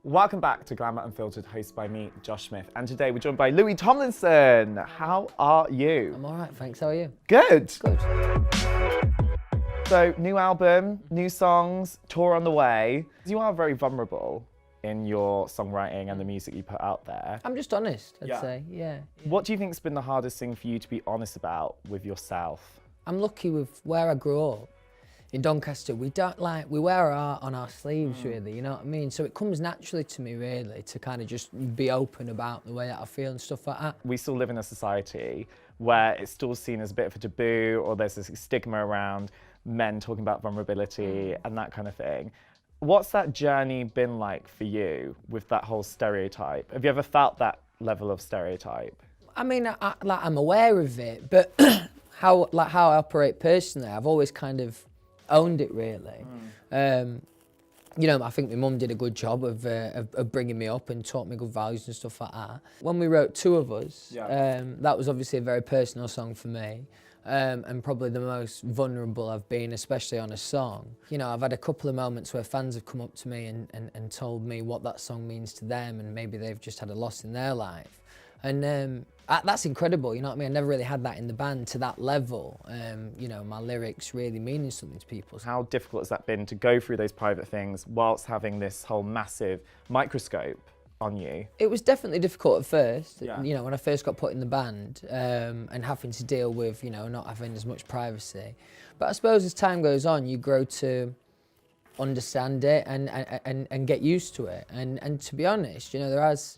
Welcome back to Glamour Unfiltered, hosted by me, Josh Smith. And today we're joined by Tomlinson. How are you? I'm all right, thanks. How are you? Good. Good. So, new album, new songs, tour on the way. You are very vulnerable in your songwriting and the music you put out there. I'm just honest, I'd say. Yeah. What do you think's been the hardest thing for you to be honest about with yourself? I'm lucky with where I grew up. In Doncaster, we wear our art on our sleeves, really, you know what I mean? So it comes naturally to me, really, to kind of just be open about the way that I feel and stuff like that. We still live in a society where it's still seen as a bit of a taboo, or there's this stigma around men talking about vulnerability and that kind of thing. What's that journey been like for you with that whole stereotype? Have you ever felt that level of stereotype? I mean, I'm aware of it, but how I operate personally, I've always kind of owned it, really. You know, I think my mum did a good job of bringing me up and taught me good values and stuff like that. When we wrote Two of Us, that was obviously a very personal song for me. And probably the most vulnerable I've been, especially on a song. You know, I've had a couple of moments where fans have come up to me and told me what that song means to them, and maybe they've just had a loss in their life. And that's incredible, you know what I mean? I never really had that in the band to that level. You know, my lyrics really meaning something to people. How difficult has that been to go through those private things whilst having this whole massive microscope on you? It was definitely difficult at first, Yeah. you know, when I first got put in the band, and having to deal with, you know, not having as much privacy. But I suppose as time goes on, you grow to understand it and get used to it. And to be honest, you know, there has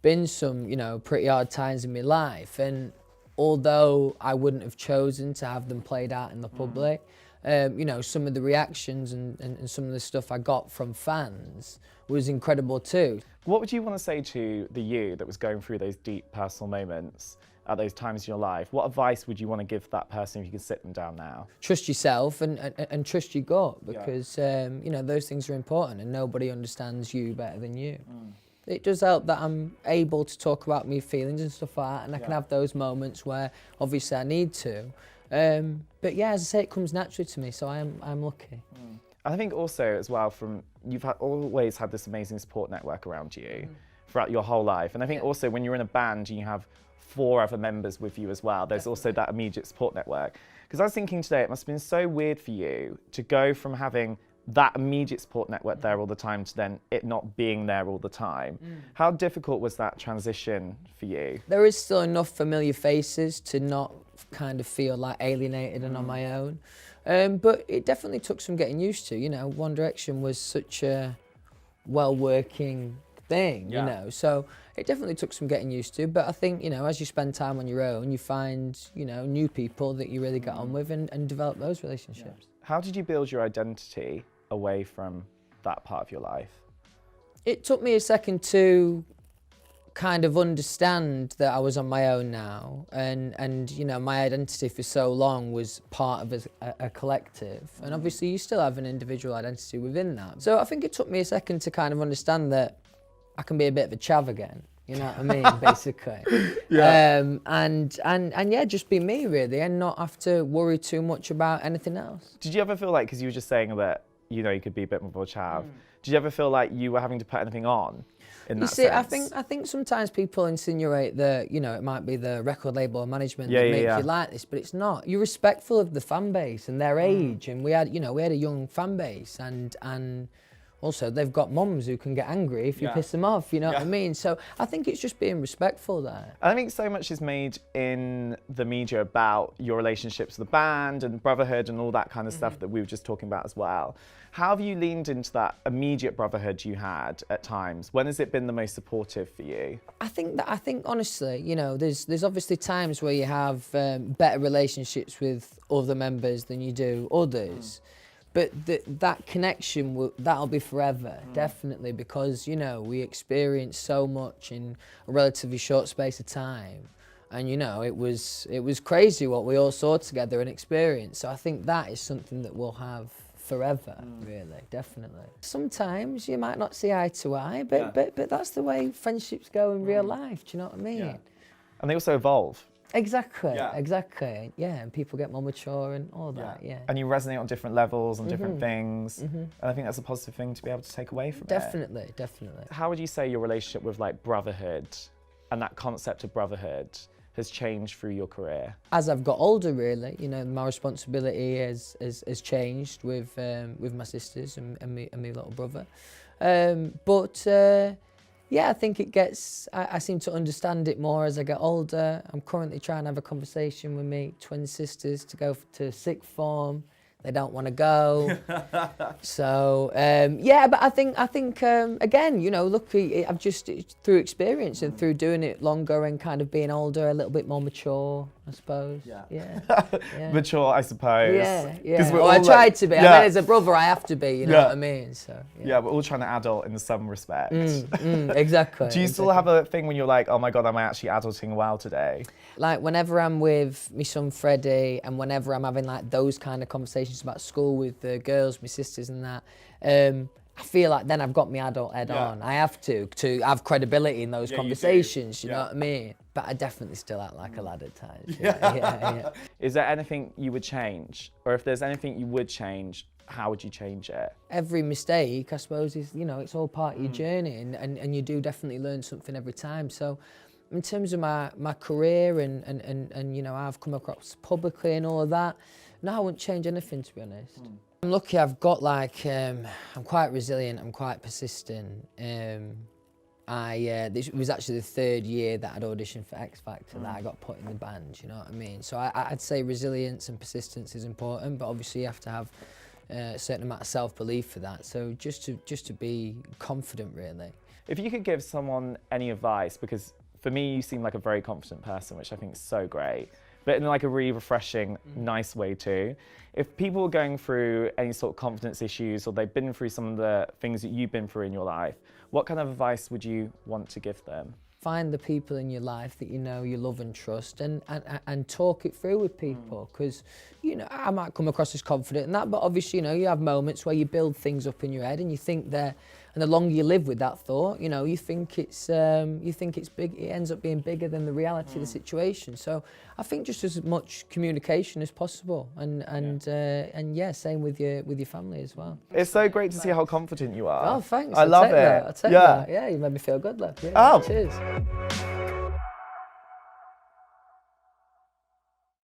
been some, you know, pretty hard times in my life, and although I wouldn't have chosen to have them played out in the public, you know, some of the reactions and some of the stuff I got from fans was incredible too. What would you want to say to the you that was going through those deep personal moments at those times in your life? What advice would you want to give that person if you could sit them down now? Trust yourself and trust your gut, because you know, those things are important, and nobody understands you better than you. It does help that I'm able to talk about my feelings and stuff like that, and I can have those moments where obviously I need to. But yeah, as I say, it comes naturally to me, so I'm lucky. I think also as well, you've always had this amazing support network around you throughout your whole life. And I think also when you're in a band and you have 4 other members with you as well, there's also that immediate support network. Because I was thinking today, it must have been so weird for you to go from having that immediate support network there all the time to then it not being there all the time. How difficult was that transition for you? There is still enough familiar faces to not kind of feel like alienated and on my own. But it definitely took some getting used to. You know, One Direction was such a well-working thing, you know, so it definitely took some getting used to. But I think, you know, as you spend time on your own, you find, you know, new people that you really get on with and develop those relationships. How did you build your identity away from that part of your life? It took me a second to kind of understand that I was on my own now, and you know, my identity for so long was part of a collective, and obviously you still have an individual identity within that. So I think it took me a second to kind of understand that I can be a bit of a chav again, you know what I mean, basically. And yeah, just be me really, and not have to worry too much about anything else. Did you ever feel like, because you were just saying that, you know, you could be a bit more of a chav, did you ever feel like you were having to put anything on in that sense? I think sometimes people insinuate that, you know, it might be the record label or management that make you like this, but it's not. You're respectful of the fan base and their age, and we had a young fan base, and also they've got mums who can get angry if you piss them off, you know what I mean? So I think it's just being respectful there. I think so much is made in the media about your relationships with the band and brotherhood and all that kind of stuff that we were just talking about as well. How have you leaned into that immediate brotherhood you had at times? When has it been the most supportive for you? I think honestly, you know, there's obviously times where you have better relationships with other members than you do others. But that connection, that'll be forever, definitely, because, you know, we experienced so much in a relatively short space of time. And, you know, it was crazy what we all saw together and experienced. So I think that is something that we'll have forever, really, definitely. Sometimes you might not see eye to eye, but that's the way friendships go in real life, do you know what I mean? And they also evolve. Exactly, Yeah. exactly. Yeah, and people get more mature and all that, yeah. And you resonate on different levels, on different things. And I think that's a positive thing to be able to take away from it. Definitely, definitely. How would you say your relationship with like brotherhood and that concept of brotherhood has changed through your career? As I've got older, really, you know, my responsibility has changed with my sisters and me little brother. Yeah, I think it gets, I seem to understand it more as I get older. I'm currently trying to have a conversation with my twin sisters to go to sixth form. They don't want to go. So, yeah, but I think again, you know, luckily I've just, through experience and through doing it longer and kind of being older, a little bit more mature, I suppose. Yeah. Mature, I suppose. Yeah. We're Well, I all tried like- to be. Yeah. I mean, as a brother, I have to be, you know what I mean? So, Yeah, we're all trying to adult in some respect. Exactly. Do you still have a thing when you're like, oh my God, am I actually adulting well today? Like whenever I'm with my son Freddie and whenever I'm having like those kind of conversations about school with the girls, my sisters and that, I feel like then I've got my adult head on. I have to have credibility in those conversations, you know what I mean? But I definitely still act like a lad at times. Yeah. Is there anything you would change? Or if there's anything you would change, how would you change it? Every mistake, I suppose, is, you know, it's all part of your journey and you do definitely learn something every time. So in terms of my career and you know, how I've come across publicly and all of that, no, I wouldn't change anything, to be honest. I'm lucky I've got like, I'm quite resilient, I'm quite persistent. This was actually the third year that I'd auditioned for X Factor that I got put in the band, you know what I mean? So I'd say resilience and persistence is important, but obviously you have to have a certain amount of self-belief for that. So just to be confident, really. If you could give someone any advice, because for me, you seem like a very confident person, which I think is so great, but in like a really refreshing, nice way too. If people are going through any sort of confidence issues or they've been through some of the things that you've been through in your life, what kind of advice would you want to give them? Find the people in your life that you know you love and trust and talk it through with people, because you know, I might come across as confident and that, but obviously, you know, you have moments where you build things up in your head and you think they're, and the longer you live with that thought, you know, you think it's big, it ends up being bigger than the reality of the situation. So I think just as much communication as possible, and yeah, same with your family as well. It's so great to see how confident you are. Oh, thanks. I love it. I'll take that. Yeah, you made me feel good, love. Yeah, Oh. Cheers.